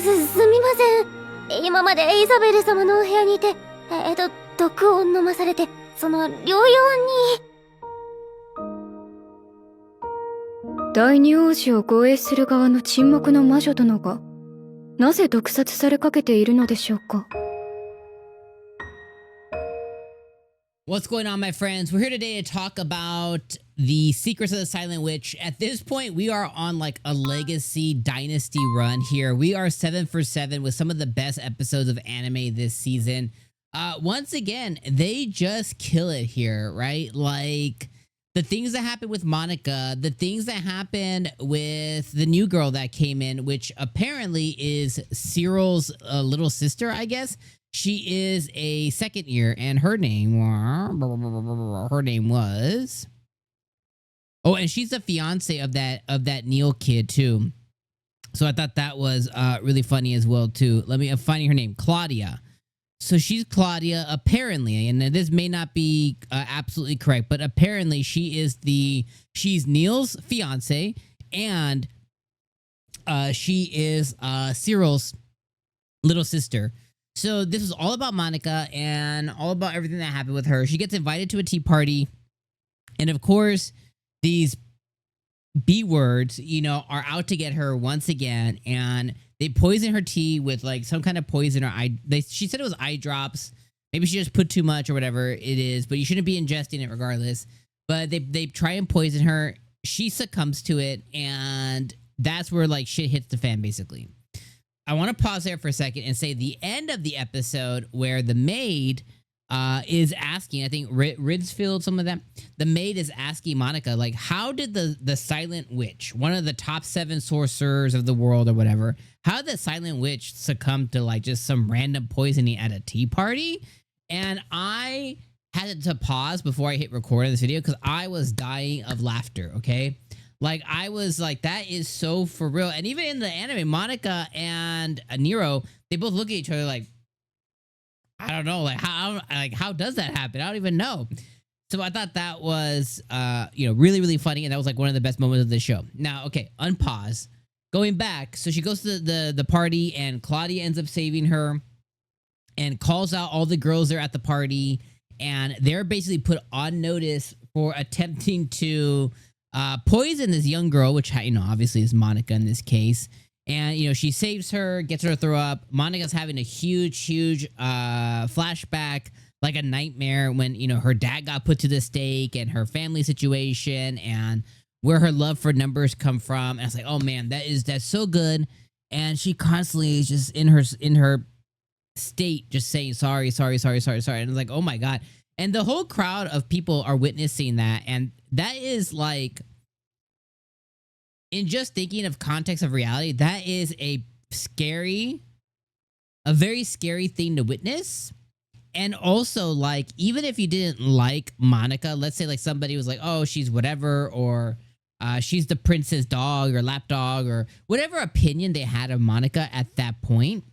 みません。今までイザベル様のお部屋にいて、毒を飲まされて、その療養に。第二王子を護衛する側の沈黙の魔女殿が、なぜ毒殺されかけているのでしょうか。What's going on, my friends? We're here today to talk about the Secrets of the Silent Witch. At this point, we are on like a legacy dynasty run here. We are 7 for 7 with some of the best episodes of anime this season. Once again, they just kill it here, right? Like the things that happened with Monica, the things that happened with the new girl that came in, which apparently is Cyril's little sister, I guess. She is a second year, and her name was. Oh, and she's the fiance of that Neil kid too. So I thought that was really funny as well too. I'm finding her name, Claudia. So she's Claudia apparently, and this may not be absolutely correct, but apparently she's Neil's fiance, and she is Cyril's little sister. So this is all about Monica and all about everything that happened with her. She gets invited to a tea party. And of course, these B words, are out to get her once again. And they poison her tea with like some kind of poison or she said it was eye drops. Maybe she just put too much or whatever it is, but you shouldn't be ingesting it regardless. But they try and poison her. She succumbs to it. And that's where like shit hits the fan basically. I want to pause there for a second and say the end of the episode where the maid is asking, I think Ridsfield, some of that, the maid is asking Monica, like, how did the Silent Witch, one of the top 7 sorcerers of the world or whatever, how did the Silent Witch succumb to like just some random poisoning at a tea party? And I had to pause before I hit record on this video because I was dying of laughter, okay? Like, I was like, that is so for real. And even in the anime, Monica and Nero, they both look at each other like, I don't know, how does that happen? I don't even know. So I thought that was, really, really funny. And that was like one of the best moments of the show. Now, okay, unpause. Going back. So she goes to the party and Claudia ends up saving her and calls out all the girls there at the party. And they're basically put on notice for attempting to poison this young girl, which obviously is Monica in this case, and she saves her, gets her to throw up. Monica's having a huge flashback, like a nightmare, when her dad got put to the stake and her family situation and where her love for numbers come from. And I was like, oh man, that's so good. And she constantly is just in her state just saying sorry, and it's like, oh my god. And the whole crowd of people are witnessing that. And that is like, in just thinking of context of reality, that is a very scary thing to witness. And also, like, even if you didn't like Monica, let's say like somebody was like, oh, she's whatever, or she's the princess dog or lapdog or whatever opinion they had of Monica at that point.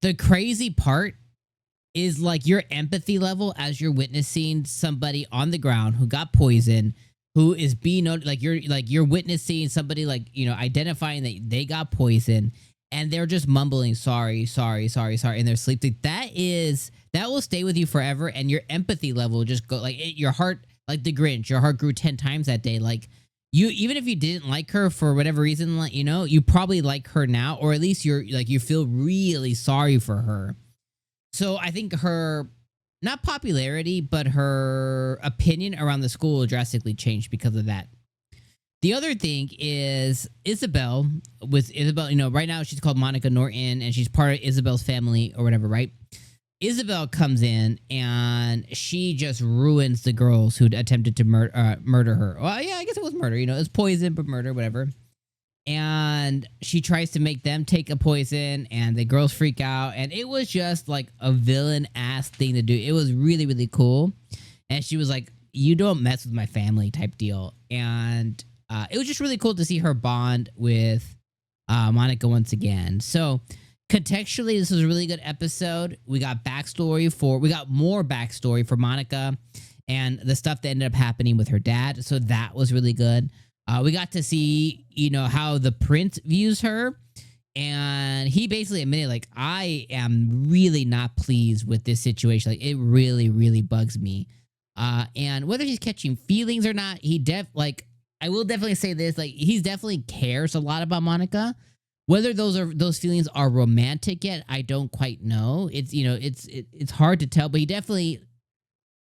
The crazy part is like your empathy level as you're witnessing somebody on the ground who got poisoned, who is being you're witnessing somebody identifying that they got poisoned and they're just mumbling sorry in their sleep. Like, that will stay with you forever, and your empathy level will just go your heart, like the Grinch, your heart grew 10 times that day. Like, you, even if you didn't like her for whatever reason, you probably like her now, or at least you feel really sorry for her. So I think her, not popularity, but her opinion around the school drastically changed because of that. The other thing is Isabel. With Isabel, right now she's called Monica Norton and she's part of Isabel's family or whatever, right? Isabel comes in and she just ruins the girls who'd attempted to murder her. Well, yeah, I guess it was murder. It was poison, but murder, whatever. And she tries to make them take a poison and the girls freak out. And it was just like a villain-ass thing to do. It was really, really cool. And she was like, you don't mess with my family type deal. And it was just really cool to see her bond with Monica once again. So contextually, this was a really good episode. We got more backstory for Monica and the stuff that ended up happening with her dad. So that was really good. We got to see, how the prince views her. And he basically admitted, like, I am really not pleased with this situation. Like, it really, really bugs me. And whether he's catching feelings or not, I will definitely say this, like, he's definitely cares a lot about Monica. Whether those feelings are romantic yet, I don't quite know. It's, you know, it's hard to tell, but he definitely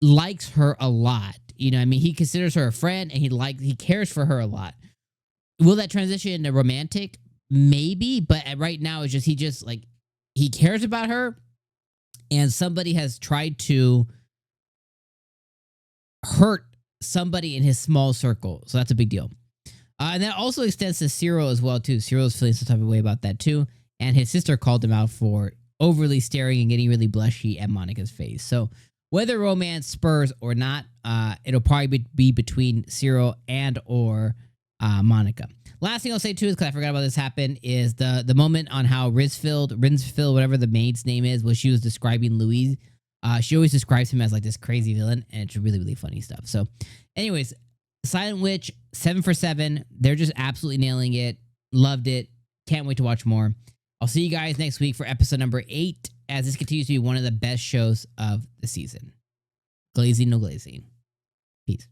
likes her a lot. You know, I mean, he considers her a friend, and he cares for her a lot. Will that transition into romantic? Maybe, but right now it's just he cares about her, and somebody has tried to hurt somebody in his small circle, so that's a big deal. And that also extends to Cyril as well too. Cyril's feeling some type of way about that too, and his sister called him out for overly staring and getting really blushy at Monica's face. So whether romance spurs or not, it'll probably be between Cyril and or Monica. Last thing I'll say too is, because I forgot about this happened, is the moment on how Rinsfield, whatever the maid's name is, was she was describing Louis. She always describes him as like this crazy villain, and it's really, really funny stuff. So anyways, Silent Witch, 7 for 7. They're just absolutely nailing it. Loved it. Can't wait to watch more. I'll see you guys next week for episode number 8, as this continues to be one of the best shows of the season. Glazing, no glazing. Peace.